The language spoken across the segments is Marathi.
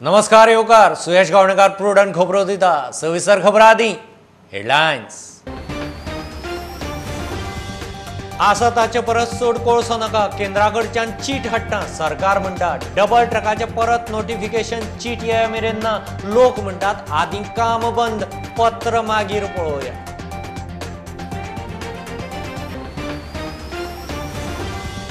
नमस्कार येवकार सुयश गावणेकार प्रुडंट खबरो दिता सविस्तर खबरां आदी हेडलायन्स। आसताचे परस चड कोळसो नाका केंद्राकडच्यान चीट हाडटा सरकार म्हणटा डबल ट्रकाचे परत नोटिफिकेशन चीट येया मेरेन ना लोक म्हणटात आदी काम बंद पत्र मागीर पळोवया।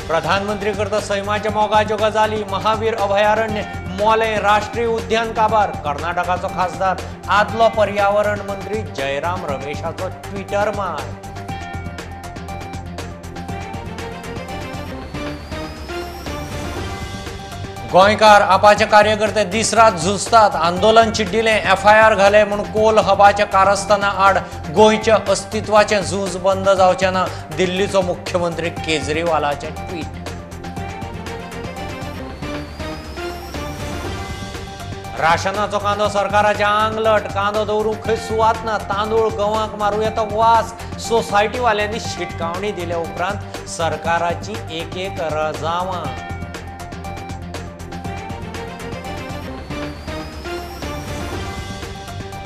प्रधानमंत्री करता सैमाच्या मोगाच्यो गजाली महावीर अभयारण्य मोले राष्ट्रीय उद्यान काबार कर्नाटकाचो खासदार आदलो पर्यावरण मंत्री जयराम रमेशाचो ट्विटर मार। गोंयकार आपाचे कार्यकर्ते दीस रात झुजतात आंदोलन चिड्डिले FIR घाले म्हूण कोल हबाच्या कारस्थाना आड गोंयच्या अस्तित्वाचे झूज बंद जावचे ना दिल्लीचो मुख्यमंत्री केजरीवालाचे ट्वीट। राशनाचो कांदो सरकाराच्या आंगलट कांदो दवरूंक खंय सुवात ना तांदूळ गंवाक मारूं येता वास सोसायटी वाल्यांनी शिटकावणी दिल्या उपरांत सरकाराची एक रजावां।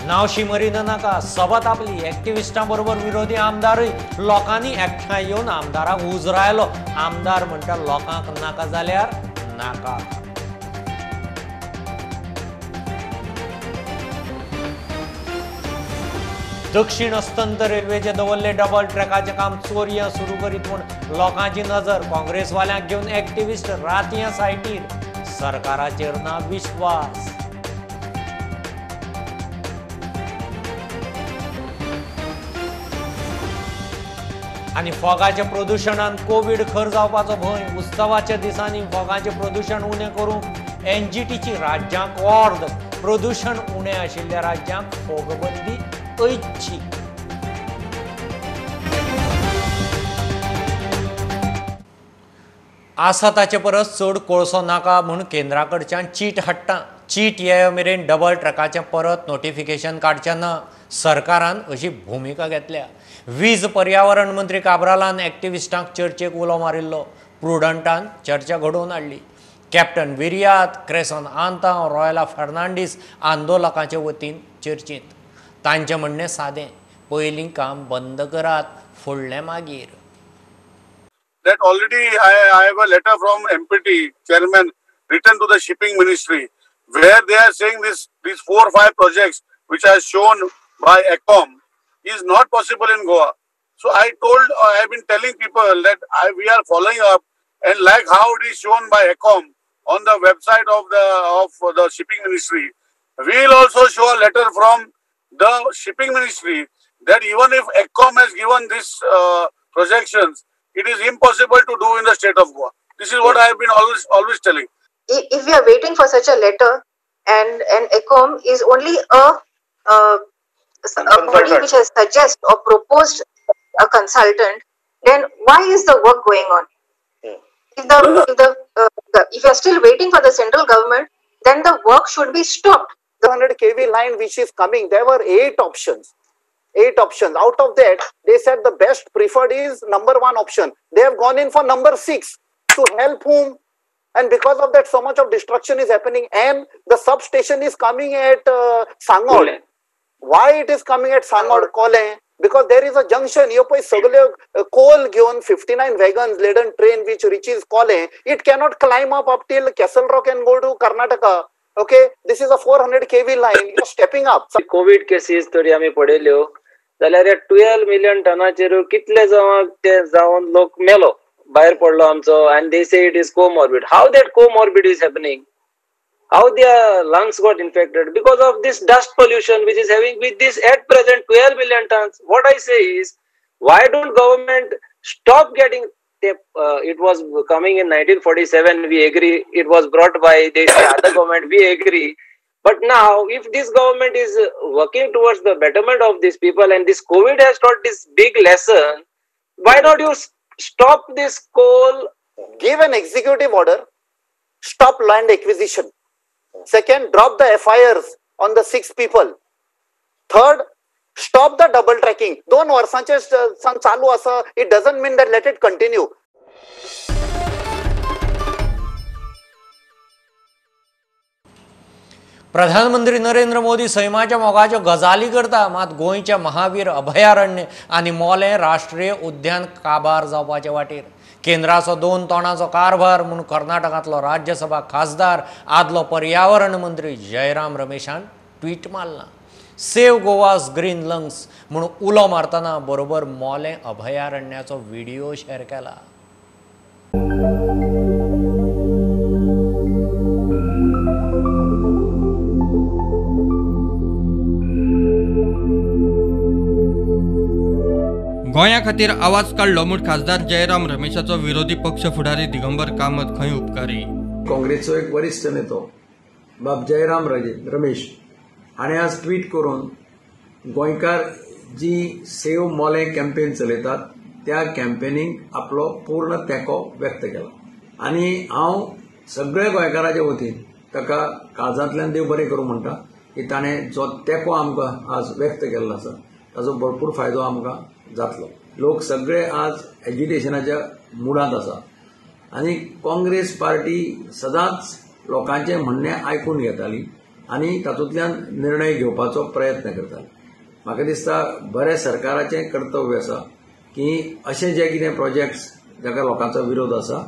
नावशी मरीन नाका सबत आपली एक्टिविस्टां बरोबर विरोधी आमदारय लोकांनी एकठांय येवन आमदाराक उजरायलो आमदार म्हणटा लोकांक नाका जाल्यार नाका। दक्षिण अस्तंत रेल्वेचे दवरले डबल ट्रॅकाचे काम चोरया सुरू करीत म्हूण लोकांची नजर काँग्रेसवाल्यांक घेवन एक्टिविस्ट रातया सायटीर सरकाराचेर ना विश्वास। आणि फोगाचे प्रदूषणान कोविड खर जावपाचो भंय उत्सवाच्या दिसांनी फोगाचे प्रदूषण उणें करूंक NGTची राज्यांक ऑर्द प्रदूषण उणें आशिल्ल्या राज्यांक फोगबंदी ऐच्छिक। आसताचे परस चड कोळसो नाका म्हूण केंद्राकडच्यान चीट हाडटा चीट येया मेरेन डबल ट्रकाचें परत नोटिफिकेशन काडचें ना सरकारान अशी भुमिका घेतल्या। वीज पर्यावरण मंत्री काब्रालान एक्टिविस्टांक चर्चेक उलो मारिल्लो प्रुडंटान चर्चा घडोवन हाडली। कॅप्टन विरियात क्रेसन आंताव रॉयला फर्नांडीस आंदोलकांचे वतीन चर्चेंत तांचें म्हणणें सादें पयलीं काम बंद करात फुडलें मागीर। That already I have a letter from MPT chairman written to the shipping ministry where they are saying these 4 or 5 projects which are shown by ECOM is not possible in Goa. So I have been telling people that we are following up and like how it is shown by ECOM on the website of the shipping ministry, we will also show a letter from the shipping ministry that even if ECOM has given this projections, it is impossible to do in the state of Goa. This is what I have been always telling. If we are waiting for such a letter and ECOM is only a body which has suggested or proposed a consultant, then why is the work going on? If you are still waiting for the central government, then the work should be stopped. The 100 kV line which is coming, there were 8 options. 8 options. Out of that, they said the best preferred is number 1 option. They have gone in for number 6 to help whom? And because of that, so much of destruction is happening. And the substation is coming at Sangod. Why it is coming at Sangod, Kole? Because there is a junction. You pay sagle coal given 59 wagons laden train which reaches Kole. It cannot climb up till Castle Rock and go to Karnataka. Okay, this is a 400 kV line. You are stepping up. Covid cases तरी आम्ही पडयल्यो जाल्यार 12 मिलियन टनाचेर कितले जावन लोक मेलो भायर पडलो आमचो and they say it is comorbid. How that comorbid is happening? How their lungs got infected because of this dust pollution which is having with this at present 12 million tons. What I say is, why don't government stop getting it was coming in 1947, we agree, it was brought by the other government, we agree. But now, if this government is working towards the betterment of these people and this COVID has taught this big lesson, why not you stop this coal? Give an executive order, stop land acquisition. Second, drop the FIRs on the 6 people. Third, stop the double tracking. 2 वर्षांचे चालू असं, it doesn't mean that let it continue. प्रधानमंत्री नरेंद्र मोदी सैमाच्या मोगाच्यो गजाली करता, मात गोंयच्या महावीर अभयारण्य आनी मोलें राष्ट्रीय उद्यान काबार जावपाचे वाटेर. केंद्राचो 2 तोणांचो कारभार म्हूण कर्नाटकांतलो राज्यसभा खासदार आदलो पर्यावरण मंत्री जयराम रमेशान ट्वीट मारला. सेव गोवास ग्रीन लंग्स म्हूण उलो मारतना बरोबर मोलें अभयारण्याचो व्हिडिओ शेअर केला. गोंया खातीर आवाज काडलो म्हूण खासदार जयराम रमेशाचो विरोधी पक्ष फुडारी दिगंबर कामत खंय उपकारी. काँग्रेसचो एक वरिश्ठ नेतो बाब जयराम रमेश हाणें आज ट्वीट करून गोंयकार जी सेव मोलें कॅम्पेन चलयतात त्या कॅम्पेनीक आपलो पूर्ण तेंको व्यक्त केला. आनी हांव सगळ्या गोंयकारांच्या वतीन ताका काळजांतल्यान देव बरें करूं म्हणटा की ताणें जो तेंको आमकां आज व्यक्त केल्लो आसा ताचो भरपूर फायदो आमकां जातलो. लोक सगळे आज एज्युटेशनाच्या मुडांत आसा आनी काँग्रेस पार्टी सदांच लोकांचे म्हणणें आयकून घेताली आनी तातूंतल्यान निर्णय घेवपाचो प्रयत्न करताली. म्हाका दिसता बऱ्या सरकाराचें कर्तव्य आसा की अशे जे कितें प्रोजेक्ट्स जाका लोकांचो विरोध आसा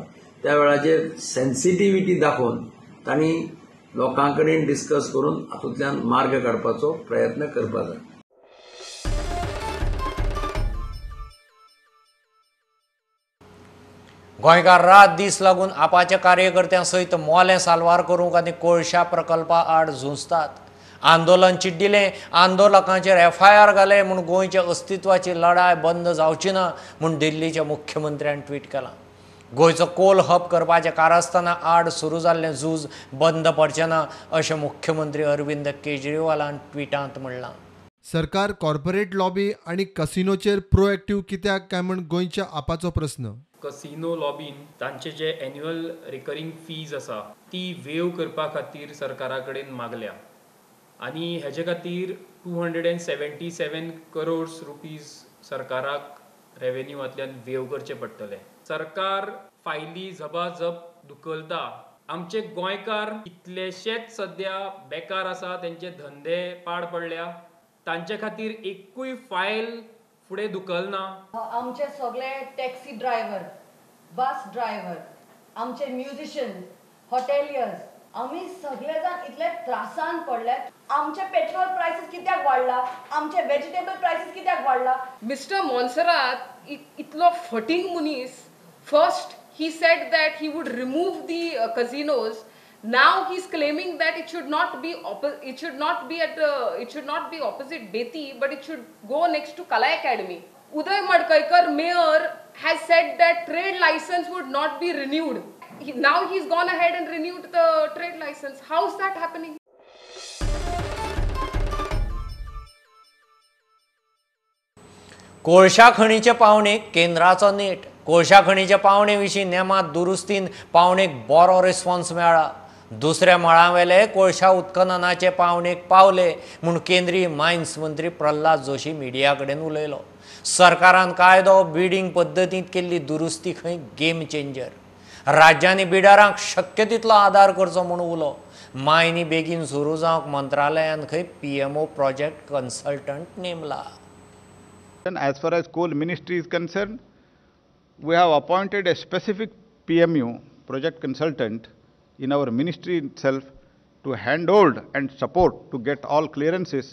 त्या वेळाचेर सेन्सिटिव्हिटी दाखोवन तांणी लोकां कडेन डिस्कस करून हातूंतल्यान मार्ग काडपाचो प्रयत्न करपाक जाय. गोंयकार रात दीस लागून आपाच्या कार्यकर्त्यां सयत मोलें साल्वार करूंक आनी कोळशा प्रकल्पा आड झुजतात. आंदोलन चिड्डिलें, आंदोलकांचेर FIR घाले म्हूण गोंयच्या अस्तित्वाची लढाय बंद जावची ना म्हूण दिल्लीच्या मुख्यमंत्र्यान ट्वीट केलां. गोंयचो कोल हब करपाच्या कारस्थाना आड सुरू जाल्लें झूज बंद पडचें ना अशें मुख्यमंत्री अरविंद केजरीवालान ट्विटांत म्हणलां. सरकार कॉर्पोरेट लॉबी आणि कसिनोचेर प्रोएक्टिव्ह कित्याक काय म्हूण गोंयच्या आपाचो प्रस्न. कसिनो लॉबीन तांचे जे एन्युअल रिकरिंग फीज आसा ती वेव करपा खातीर सरकारा कडेन मागल्या आनी हेजे खातीर 277 करोड्स रुपीज सरकाराक रेव्हेन्यूंतल्यान वेव करचे पडटले. सरकार फायली झपाझप धुकलता. आमचे गोंयकार कितलेशेच सद्या बेकार आसा, तेंचे धंदे पाड पडल्या, तांचे खातीर एकूय फायल फुडें धुकलना. आमचे सगळे टॅक्सी ड्रायव्हर, बस ड्रायव्हर, आमचे म्युझिशियन, हॉटेलियर्स, आमी सगळे जाण इतले त्रासान पडल्यात. आमचे पेट्रोल प्रायसीस कित्याक वाडला, आमचे वेजिटेबल प्रायसीस कित्याक वाडला. मिस्टर मोन्सरात इतलो फटींग मनीस, first he said that he would remove the casinos. Now he's claiming that it should not be opposite Beti, but it should go next to Kala Academy. Uday Madkaikar, mayor, has said that trade license would not be renewed. Now he's gone ahead and renewed the trade license. How's that happening? कोळशा खणीचे पावणेक केंद्राचो नेट. कोळशा खणीच्या पावणे विशीं नेमात दुरुस्तीन पावणेक बरो रिस्पॉन्स मेळ्ळा. दुसऱ्या मळावेले कोळशा उत्खननाचे पावणेक पावले म्हूण केंद्रीय मायन्स मंत्री प्रल्हाद जोशी मिडिया कडेन उलयलो. सरकारान कायदो बिडिंग पद्दतींत केल्ली दुरुस्ती खंय गेम चेंजर. राज्यांनी बिडारांक शक्य तितलो आदार करचो म्हूण उलो. मायनी बेगीन सुरू जावंक मंत्रालयान खंय PMO प्रोजेक्ट कन्सल्टंट नेमला. As far as coal ministry is concerned, we have appointed a specific PMU, project consultant, in our ministry itself to handhold and support to get all clearances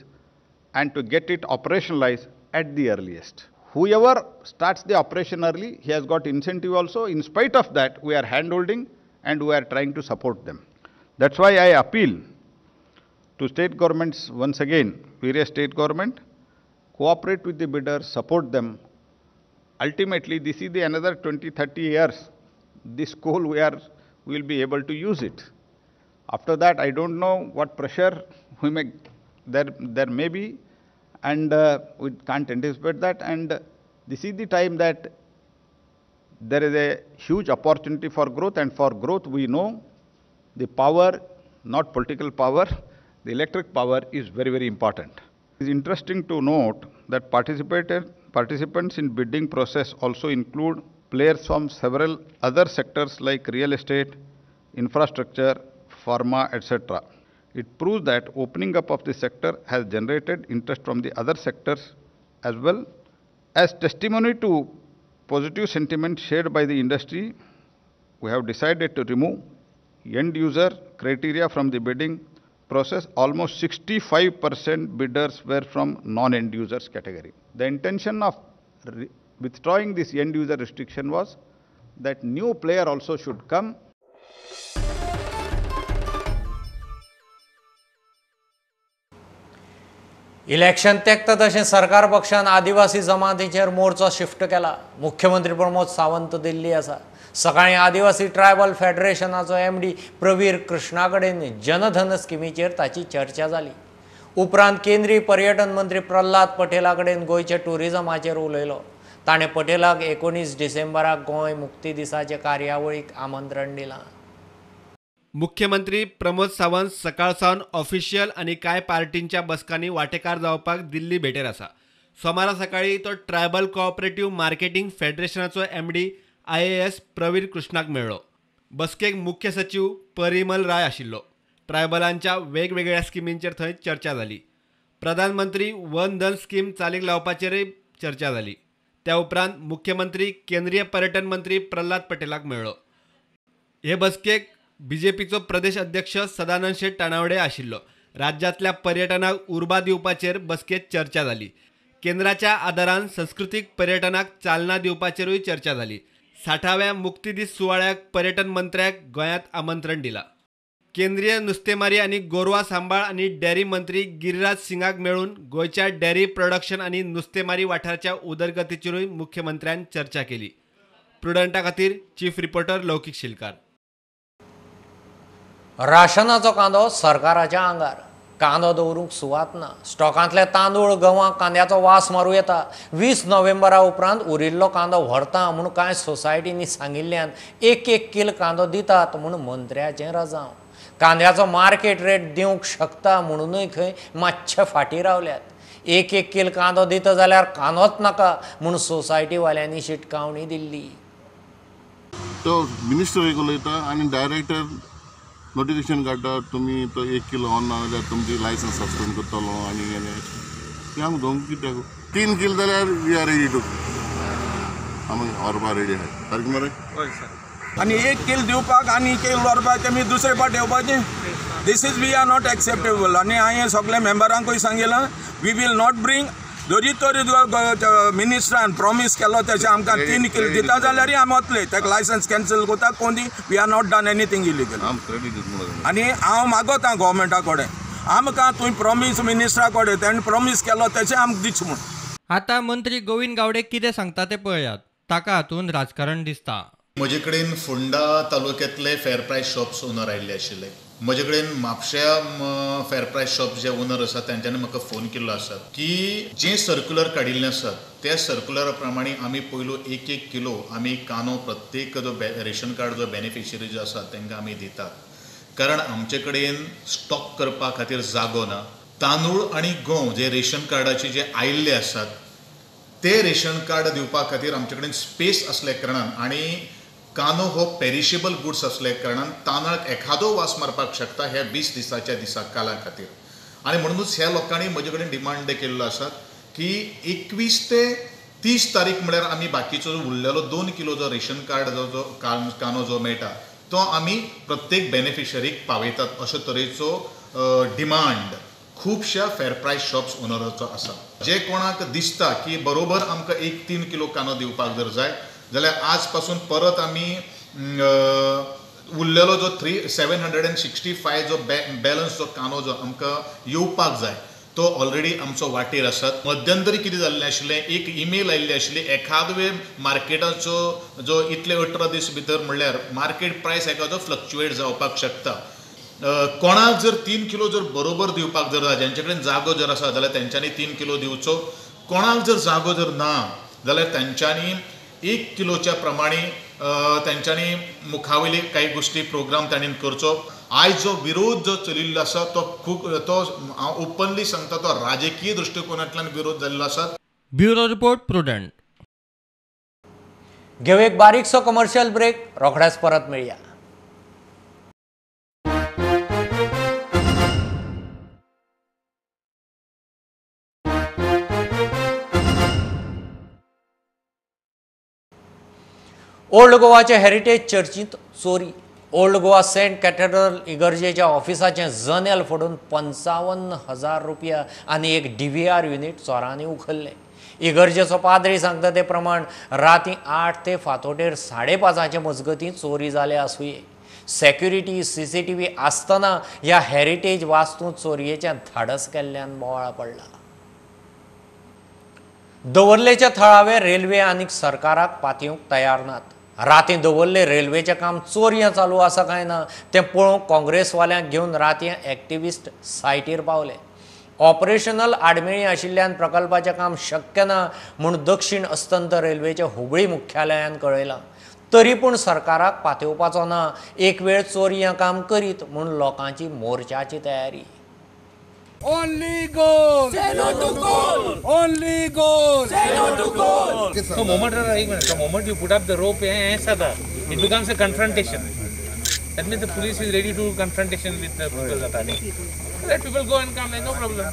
and to get it operationalized at the earliest. Whoever starts the operation early, he has got incentive also. In spite of that, we are handholding and we are trying to support them. That's why I appeal to state governments once again, various state government, cooperate with the bidders, support them. Ultimately, this is the another 20-30 years. This coal we will be able to use it. After that, I don't know what pressure there may be, and we can't anticipate that. And this is the time that there is a huge opportunity for growth, and for growth we know the power, not political power, the electric power is very, very important. It is interesting to note that participants in bidding process also include players from several other sectors like real estate, infrastructure, pharma, etc. It proves that opening up of the sector has generated interest from the other sectors as well. As testimony to positive sentiment shared by the industry, we have decided to remove end user criteria from the bidding process. Almost 65% bidders were from non-end users category. The intention of withdrawing this end user restriction was that new player also should come. Election तेंकता तशें सरकार पक्षान आदिवासी जमातीचेर मोर्चो शिफ्ट केला. मुख्यमंत्री प्रमोद सावंत दिल्ली आसा. सकाळीं आदिवासी ट्रायबल फेडरेशनाचो MD प्रवीर कृष्णा कडेन जनधन स्किमीचेर ताची चर्चा जाली. उपरांत केंद्रीय पर्यटन मंत्री प्रल्हाद पटेला कडेन गोंयचे टुरिजमाचेर उलयलो. ताणें पटेलाक 19 डिसेंबराक गोंय मुक्ती दिसाचे कार्यावळीक आमंत्रण दिलां. मुख्यमंत्री प्रमोद सावंत सकाळसावन ऑफिशियल आणि कांय पार्टींच्या बसकांनी वांटेकार जावपाक दिल्ली भेटेर आसा. सोमारा सकाळी तो ट्रायबल कोऑपरेटिव्ह मार्केटिंग फेडरेशनाचो MD IAS प्रवीर कृष्णाक मेळ्ळो. बसकेक मुख्य सचिव परिमल राय आशिल्लो. ट्रायबलांच्या वेगवेगळ्या स्किमींचेर थंय चर्चा जाली. प्रधानमंत्री वन धन स्कीम चालीक लावपाचेरय चर्चा जाली. त्या उपरांत मुख्यमंत्री केंद्रीय पर्यटन मंत्री प्रल्हाद पटेलाक मेळ्ळो. हे बसकेक BJPचो प्रदेश अध्यक्ष सदानंद शेट तानावडे आशिल्लो. राज्यातल्या पर्यटनाक उर्बा दिवपाचेर बसकेत चर्चा जाली. केंद्राच्या आदारान संस्कृतीक पर्यटनाक चालना दिवपाचेरूय चर्चा जाली. 60व्या मुक्ती दीस सुवाळ्याक पर्यटन मंत्र्याक गोंयांत आमंत्रण दिलां. केंद्रीय नुस्तेमारी आनी गोरवा सांबाळ आनी डेअरी मंत्री गिरिराज सिंगाक मेळून गोंयच्या डेअरी प्रोडक्शन आनी नुस्तेमारी वाठाराच्या उदरगतीचेरूय मुख्यमंत्र्यान चर्चा केली. प्रुडंटा खातीर चीफ रिपोर्टर लौकीक शिलकार. राशनाचो कांदो सरकाराच्या आंगार. कांदो दवरूंक सुवात ना. स्टॉकांतले तांदूळ गंवाक कांद्याचो वास मारूं येता. 20 नोव्हेंबरा उपरांत उरिल्लो कांदो व्हरता म्हूण कांय सोसायटींनी सांगिल्ल्यान 1 किल कांदो दितात म्हूण मंत्र्याचें रजाव. कांद्याचो मार्केट रेट दिवंक शकता म्हणूनय खंय मातशे फाटीं रावल्यात. 1 किल कांदो दिता जाल्यार कांदोच नाका म्हूण सोसायटीवाल्यांनी शिटकावणी दिल्ली. तो मिनिस्टर उलयता आनी डायरेक्टर नोटिफिकेशन काडटा तुमी तो 1 किलो ना जाल्यार तुमची लायसन्स सस्पेंड करतलो आनी ती आमकां धमकी कित्याक 3 किल जाल्यार वी आर रेडी टू आमी व्हरपा रेडी आहाय. सारकें मरे आनी 1 किल दिवपाक आनी 1 किल व्हरपाक आमी दुसरे फावट येवपाचें. This is we are not acceptable. आनी हांवें सगळ्या मेंबरांकूय सांगिलां वी वील नॉट ब्रिंग. जरी तरी मिनिस्टरान प्रॉमीस केलो तशें आमकां 3 किल दिता जाल्यार आमी वतले. ताका लायसन्स कॅन्सल कोता कोणी we are not done anything illegal. आनी हांव मागोता गोवमेंटा कडेन आमकां तुवें प्रॉमीस मिनिस्टरा कडेन ताणें प्रॉमीस केलो तशें आमकां दिच म्हूण. आता मंत्री गोविंद गावडे कितें सांगता ते पळयात. ताका हातूंत राजकारण दिसता. म्हजे कडेन फोंडा तालुक्यांतले फेर प्रायस शॉप्स ओनर आयिल्ले आशिल्ले. म्हजे कडेन म्हापश्या फेर प्रायस शॉप जे ओनर आसात तांच्यांनी म्हाका फोन केल्लो आसा की जे सर्क्युलर काडिल्ले आसात त्या सर्क्युलरा प्रमाणे आमी पयलो 1 किलो आमी कांदो प्रत्येक जो रेशन कार्ड जो बेनिफिशियरी जो आसा तांकां आमी दितात. कारण आमचे कडेन स्टॉक करपा खातीर जागो ना. तांदूळ आनी गंव जे रेशन कार्डाचे जे आयिल्ले आसात ते रेशन कार्ड दिवपा खातीर आमचे कडेन स्पेस आसल्या कारणान आनी कांदो हो पेरिशेबल गुड्स असल्या कारणान तांदळाक एखादो वास मारपाक शकता ह्या 20 दिसाच्या काला खातीर. आनी म्हणूनच ह्या लोकांनी म्हजे कडेन डिमांड केल्लो आसा की 21 ते 30 तारीख म्हळ्यार आमी बाकीचो जो उरलेलो 2 किलो जो रेशन कार्ड जो कांदो जो मेळटा तो आमी प्रत्येक बेनिफिशरीक पावयतात अशे तरेचो डिमांड खुबश्या फेर प्रायस शॉप्स ओनराचो आसा. जे कोणाक दिसता की बरोबर आमकां 1-3 किलो कांदो दिवपाक जर जाय जाल्यार आज पासून परत आमी उरलेलो जो 765 जो बॅलन्स जो कांदो जो आमकां येवपाक जाय तो ऑलरेडी आमचो वाटेर आसा. मध्यंतरी कितें जाल्लें आशिल्लें एक ईमेल आयिल्ली आशिल्ली एखाद वेळ मार्केटाचो जो इतले 18 दीस भितर म्हणल्यार मार्केट प्रायस एखादो फ्लक्च्युएट जावपाक शकता. कोणाक जर 3 किलो जर बरोबर दिवपाक जर जाय जेंचे कडेन जागो जर आसा जाल्यार तेंच्यांनी 3 किलो दिवचो. कोणाक जर जागो जर ना जाल्यार तेंच्यांनी 1 किलोच्या प्रमाणे तेंच्यांनी मुखावयली काही गोष्टी प्रोग्राम तांणी करचो. आयज जो विरोध जो चलिल्लो आसा तो हांव ओपनली सांगता तो राजकीय दृश्टिकोनांतल्यान विरोध जाल्लो आसा. Bureau report prudent. घेऊ एक बारीकसो कमर्शियल ब्रेक. रोखडेच परत मेळया. ओल्ड गोवाच्या हेरिटेज चर्चींत चोरी. ओल्ड गोवा सेंट कॅथेड्रल इगर्जेच्या ऑफिसाचें जनेल फोडून 55,000 रुपया आनी एक DVR युनिट चोरांनी उखल्लें. इगर्जेचो पाद्री सांगता ते प्रमाण रातीं 8 ते फांतोडेर 5:30 मजगतीं चोरी जाले आसुये. सेक्युरिटी CCTV आसतना ह्या हेरिटेज वास्तूंत चोरयेचें धाडस केल्ल्यान बोवाळ पडला. दवर्लेच्या थळावे रेल्वे आनीक सरकाराक पातयेवंक तयार नात. रातीं दवरले रेल्वेचें काम चोरयां चालू आसा काय ना तें पळोवंक काँग्रेसवाल्यांक घेवन रातीं एक्टिविस्ट सायटीर पावले. ऑपरेशनल आडमेळी आशिल्ल्यान प्रकल्पाचें काम शक्य ना म्हूण दक्षिण अस्तंत रेल्वेच्या हुबळी मुख्यालयान कळयलां. तरी पूण सरकाराक पातयेवपाचो ना, एक वेळ चोरयां काम करीत म्हूण लोकांची मोर्चाची तयारी. Only goal. Say no to goal. Only goal. Say no to goal. The moment you put up the rope, it becomes a confrontation. That means the police is ready to confrontation with the people that are there. Let people go and come, no problem.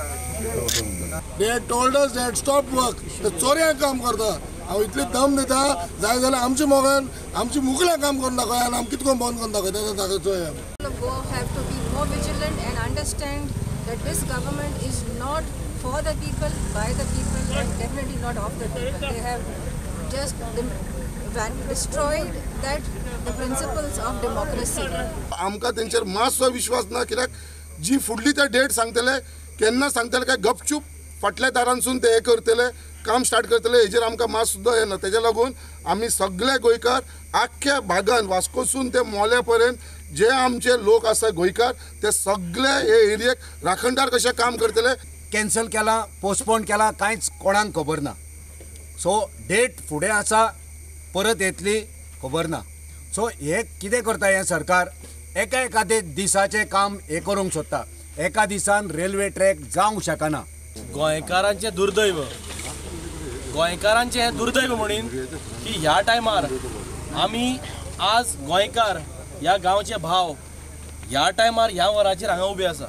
They had told us they had stopped work. The चोऱ्या काम करता. हांव इतली दम दिता जाय जाल्यार आमच्या मोगान आमची मुखल्या काम करून दाखोया आनी आमी कितको बंद करून दाखयता दाखोवचोया. Go have to be more vigilant and understand that this government is not for the people, by the people, and definitely not of the people. They have just destroyed the principles of democracy. आमकां तेंचेर मातसो विश्वास ना, कित्याक जी फुडली ते डेट सांगतले केन्ना सांगतले काय गपचूप फाटल्या दारांसून ते हे करतले, काम स्टार्ट करतले, हेजेर आमकां मात सुद्दां येना. तेज्या लागून आमी सगळे गोंयकार आख्ख्या भागान वास्कोसून ते मोल्या पर्यंत जे आमचे लोक आसा गोंयकार ते सगळे हे एरियेक राखणदार कशें काम करतले. कॅन्सल केला, पोस्टपोन केला, कांयच कोणाक खबर ना. सो डेट फुडें आसा, परत येतली खबर ना. सो हे कितें करता हे सरकार, एका दिसाचें काम हे करूंक सोदता. एका दिसान रेल्वे ट्रॅक जावंक शकना. गोंयकारांचें दुर्दैव, गोंयकारांचें हें दुर्दैव म्हणून की ह्या टायमार आमी आज गोंयकार ह्या गांवचे भाव ह्या टायमार ह्या वराचेर हांगा उबे आसा.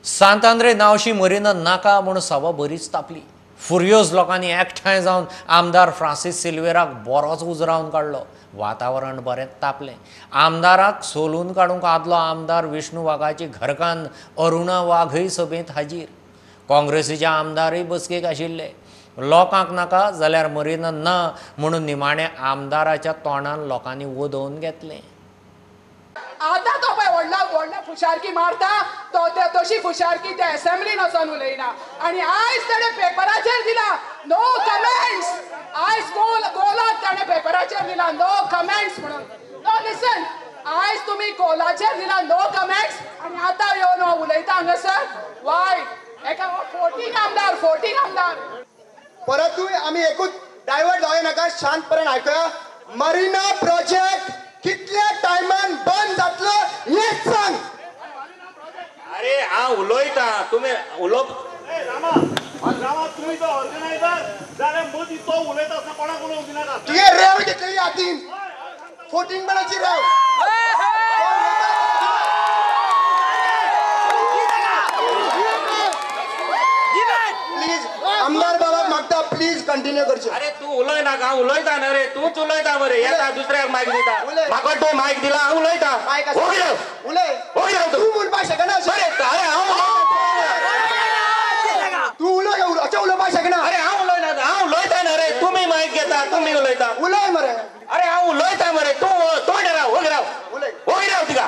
सांत आंद्रे नावशी मरीन नाका म्हूण सभा बरीच तापली. फुर्योज लोकांनी एकठांय जावन आमदार फ्रांसीस सिल्वेराक बरोच उजरावन काडलो. वातावरण बरें तापलें. आमदाराक सोलून काडूंक आदलो आमदार विष्णू वाघाची घरकान्न अरुणा वाघय सभेंत हाजीर. काँग्रेसीचे आमदारय बसकेक आशिल्ले. लोकांक नाका जाल्यार मरीन ना म्हणून निमाण्या आमदाराच्या तोंडान लोकांनी वदोवन घेतलें. आता तो पळय व्हडला फुशारकी मारता, तो तशी फुशारकी ते असेंब्लीन वचून उलयना. आनी आयज ताणें पेपराचेर दिला नो कमेंट्स. आयज गोलाक ताणें पेपराचेर दिला नो कमेंट्स म्हणून. नो लिसन, आयज तुमी गोलाचेर दिला नो कमेंट्स आनी आतां येवन उलयता हांगासर वायट. एका 14 आमदार परतूय आम्ही एकूच डायवर्ट जावं नाका, शांतपणान आयकुया. मरीना प्रोजेक्ट कितल्या टायमान बंद जातलो हेच सांग. अरे हांव उलयता, तुमी उलोवप तुम्ही तो ऑर्गनायझर जाल्यार मोदी तो उलयता असं कोणाक उलोवंक दिनाका. तुगे रेव घेतली हातीन 14 बनाची रेव. प्लीज आमदार बाबा मागता, प्लीज कंटिन्यू करचे. अरे तू उलय नाका, उलयता ना रे, तूच उलयता मरे. येता दुसऱ्याक मायक दिता, म्हाका तो मायक दिला हांव उलयता. उलय तू म्हणपाक शकना. तू उलोवपाक शकना. अरे हांव उलयना, हांव उलयता ना रे. तुमी मायक घेता, तुमी उलयता. उलय मरे. अरे हांव उलयता मरे, तू तोंड राव, होगी राव तिका.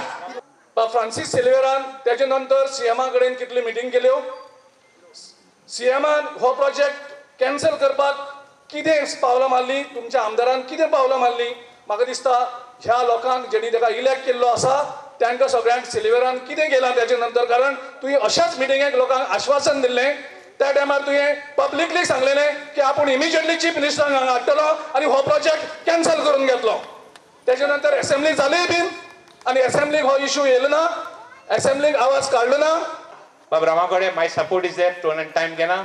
फ्रांसीस सिल्वेरान त्याच्या नंतर सीएमा कडेन कितली मिटींग केल्यो. सीएमान हो प्रोजेक्ट कॅन्सल करपाक कितें पावलां मारली, तुमच्या आमदारान कितें पावलां मारली. म्हाका दिसता ह्या लोकांक जेणी ताका इलेक्ट केल्लो आसा तांकां सगळ्यांक सिल्वेरान कितें केलां त्याच्या नंतर. कारण तुवें अशाच मिटिंगेक लोकांक आश्वासन दिल्लें. त्या टायमार तुवें पब्लिकली सांगलेलें की आपूण इमिजिएटली चीफ मिनिस्टरांक हांगा हाडटलो आनी हो प्रोजेक्ट कॅन्सल करून घेतलो. त्याच्या नंतर असेंब्ली जाली बीन आनी असेंब्लीक हो इश्यू येयलो ना, असेंब्लीक आवाज काडलो ना. बाब रामाकडे my support is there. Tone and time घेना,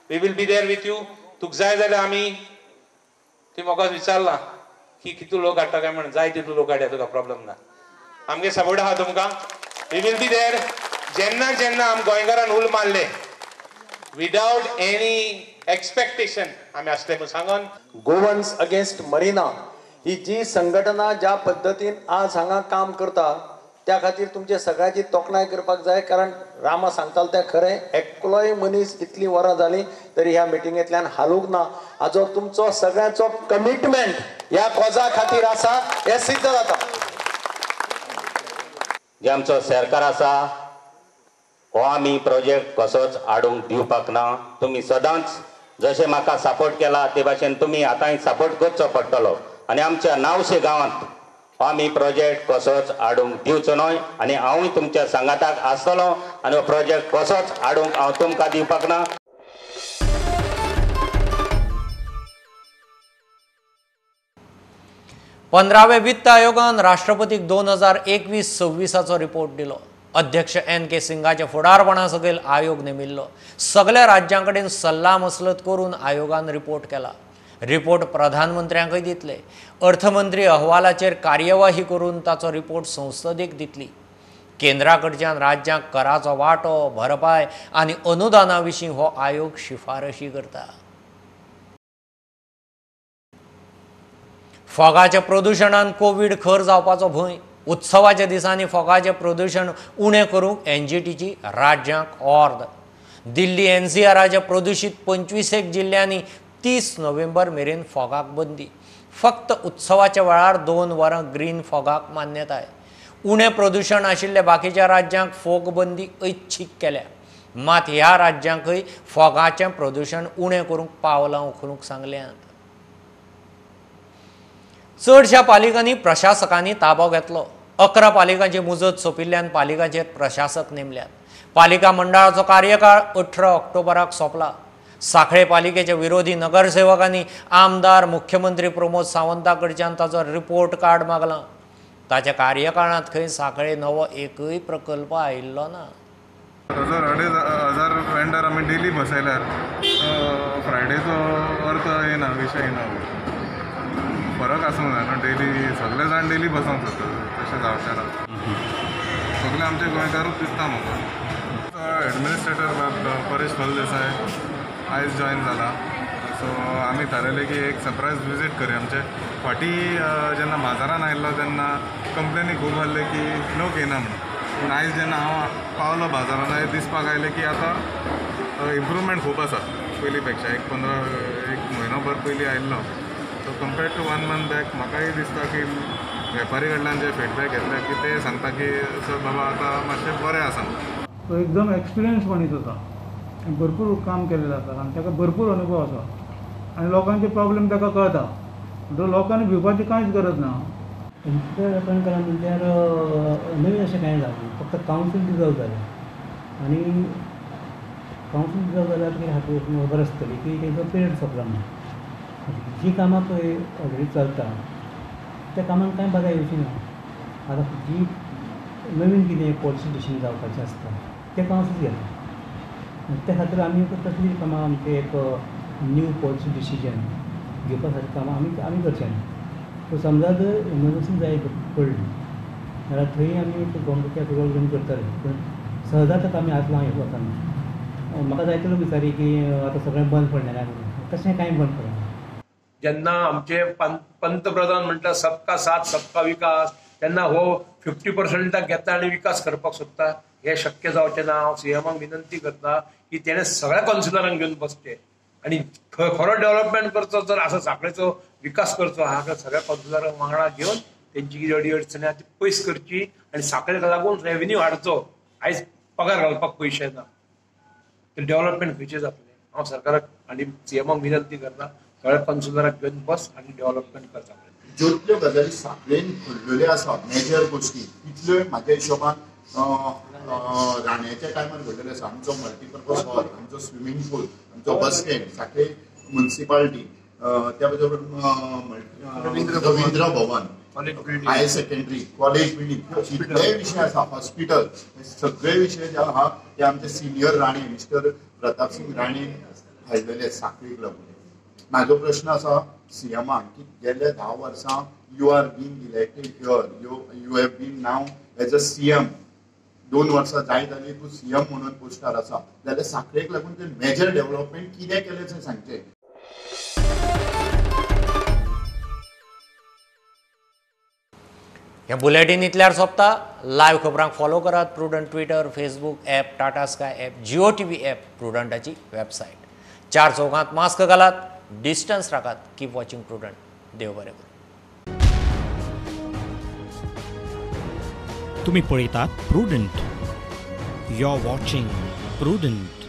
we will be there with you. तुका जाय जाल्यार आमी, ती म्हाका विचारला की कितू लोक हाडटा काय म्हणून. जाय तितू लोक हाडया, तुका प्रॉब्लेम ना. आमगे सपोर्ट आहा तुमकां. We will be there. जेन्ना आमी गोंयकारान उल मारले विदाउट एनी एक्सपेक्टेशन आम्ही असले म्हणून सांगून गोवन्स अगेन्स्ट मरिना ही जी संघटना ज्या पद्दतीन आज हांगा काम करता त्या खातीर तुमचे सगळ्याची तोखणाय करपाक जाय. कारण रामा सांगतालो तें खरें, एकलोय मनीस इतली वरां जाली तरी ह्या मिटिंगेंतल्यान हालूंक ना. हाजो तुमचो सगळ्यांचो कमिटमेंट ह्या कॉजा खातीर आसा हें सिद्ध जाता. जे आमचो सरकार आसा हो आमी प्रोजेक्ट कसोच आडूंक दिवपाक ना. तुमी सदांच जशें म्हाका सपोर्ट केला ते भाशेन तुमी आतांय सपोर्ट करचो पडटलो आनी आमच्या 900 गांवांत आमी प्रोजेक्ट कसोच आडूंक दिवचो न्हय. आनी हांवूय तुमच्या सांगाताक आसतलो आनी हो प्रोजेक्ट कसोच आडूंक हांव तुमकां दिवपाक ना. पंधरावे वित्त आयोगान राष्ट्रपतीक 2021-26 रिपोर्ट दिलो. अध्यक्ष NK सिंगाच्या फुडारपणा सकयल आयोग नेमिल्लो. सगळ्या राज्यांकडेन सल्ला मसलत करून आयोगान रिपोर्ट केला. रिपोर्ट प्रधानमंत्र्यांकय दितले. अर्थमंत्री अहवालाचेर कार्यवाही करून ताचो रिपोर्ट संसदेक दितली. केंद्राकडच्यान राज्यांक कराचो वांटो, भरपाय आनी अनुदाना विशीं हो आयोग शिफारशी करता. फोगाच्या प्रदुशणान कोविड खर जावपाचो भंय. उत्सवाच्या दिसांनी फोगाचें प्रदूषण उणें करूंक NGTची राज्यांक ऑर्द. दिल्ली NCRच्या प्रदूषित 25 जिल्ल्यांनी 30 नोव्हेंबर मेरेन फोगाक बंदी. फक्त उत्सवाच्या वेळार 2 वरां ग्रीन फोगाक मान्यताय. उणें प्रदूषण आशिल्ल्या बाकीच्या राज्यांक फोग बंदी ऐच्छीक केल्या. मात ह्या राज्यांकय फोगाचें प्रदूषण उणें करूंक पावलां उखलूंक सांगल्यात. चडशा पालिकांनी प्रशासकांनी ताबो घेतलो. 11 पालिकांची मुजत सोंपिल्ल्यान पालिकांचेर प्रशासक नेमल्यात. पालिका मंडळाचो कार्यकाळ 18 ऑक्टोबराक सोंपला. सांखळे पालिकेच्या विरोधी नगरसेवकांनी आमदार मुख्यमंत्री प्रमोद सावंता कडच्यान ताचो रिपोर्ट कार्ड मागला. ताच्या कार्यकाळांत खंय सांखळे नवो एकय प्रकल्प आयिल्लो ना. 1000 वेंडर आमी डेली बसयल्यार फ्रायडेचो अर्थ येना, विशय येना. फरक आसूंक जाय न्हू. डेली सगळे जाण डेली बसोंक सोदता, तशें जावचें ना. सगळे आमचे गोंयकारूच दिसता म्हाका. एडमिनिस्ट्रेटर परेश फळदेसाय आयज जॉयन जाला. सो आमी थारायलें की एक सरप्रायज विजीट करूया. आमचे फाटीं जेन्ना बाजारान आयिल्लो तेन्ना कंप्लेनी खूब आहले की लोक येना म्हणून. पूण आयज जेन्ना हांव पावलो बाजारान दिसपाक आयलें की आतां इम्प्रूवमेंट खूब आसा पयलीं पेक्षा. एक म्हयनोभर पयलीं आयिल्लो. So compared to 1 month back म्हाकाय दिसता की वेपारी कडल्यान जे फीडबॅक घेतल्या की ते सांगता की सर बाबा आतां मातशें बरें आसा. तो एकदम एक्सपिरियन्स मनीस होता. भरपूर काम केलेलं आसा आनी ताका भरपूर अनुभव आसा आनी लोकांचे प्रॉब्लेम ताका कळटा. म्हणटकीर लोकांनी भिवपाची कांयच गरज ना. लोकांनी केला म्हणल्यार नवीन अशें कांय जालें. फक्त कावन्सील डिजॉल्व जालें आनी कावन्सील डिजॉल्व जाल्यार कितें खातीर खबर आसतली की तेजो पिरियड सोंपला म्हणून. जी कामां पळय ऑलरेडी चलता त्या कामांक कांय बाधा येवची ना. आतां जी नवीन कितें पॉलिसी डिसिजन जावपाचें आसता तें कावन्सील घेता. त्या खातीर आमी तसलीं कामां आमचे एक न्यू पॉलिसी डिसिजन घेवपा सारकीं कामां आमी करचें ना. सो समजा जर इमर्जन्सी जाय पडली जाल्यार थंय आमी गव्हर्मेंटाच्या रोल घेवन करतले. पूण सहजाच आतां आमी आतलो हांव वताना म्हाका जायते लोक विचारी की आतां सगळें बंद पडलें काय म्हणून. तशें कांय बंद पडना. जेन्ना आमचे पंतप्रधान म्हणटा सबका साथ सबका विकास तेन्ना हो 50% घेता आनी विकास करपाक सोदता. हे शक्य जावचें ना. हांव CMाक विनंती करता की तेणें सगळ्या कावन्सिलरांक घेवन बसचें आनी खरो डेव्हलपमेंट करचो जर असो सांखळेचो विकास करचो हा सगळ्या कावन्सिलरांक वांगडा घेवन तेंची कितें अडी अडचणी आहा ती पयस करची आनी सांखळेक लागून रेव्हेन्यू हाडचो. आयज पगार घालपाक पयशे ना. डेव्हलपमेंट खंयचें जातलें. हांव सरकाराक आनी CMाक विनंती करता सगळ्या कावन्सिलरांक घेवन बस आनी डेव्हलपमेंट करचा. ज्यो गजाली सांखळेन घडलेल्यो आसा मेजर गोश्टी तितल्यो म्हाज्या हिशोबान राण्याच्या टायमार घडलेल्यो आसा. आमचो मल्टीपर्पज हॉल, आमचो स्विमींग पूल, आमचो बस स्टँड, सांखळे म्युनिसिपालिटी, त्या बरोबर रवींद्र भवन, हायर सेकंडरी, कॉलेज बिल्डिंग, जितले विशय आसा, हॉस्पिटल, सगळे विशय जे आहा ते आमचे सिनियर राणे मिस्टर प्रताप सिंग राणे हाडलेले सांखळेक लागून. म्हाजो प्रश्न आसा CMाक की गेल्या 10 वर्सां you are been elected here, you have been now as a CM 2 वर्सां जाय जाली तूं सीएम म्हणून पोस्टार आसा जाल्यार सांखळेक लागून ते मेजर डेव्हलपमेंट कितें केलें तें सांगचें. ह्या बुलेटिन इतल्यार सोंपता. लायव्ह खबरांक फॉलो करात Prudent Twitter, Facebook app, Tata sky app, Jio TV app, प्रुडंटाची वेबसायट. 4 चौकांत मास्क घालात, डिस्टन्स राखात. Keep watching Prudent. देव बरें करूं. तुम्ही पळयतात प्रुडंट. You are watching prudent.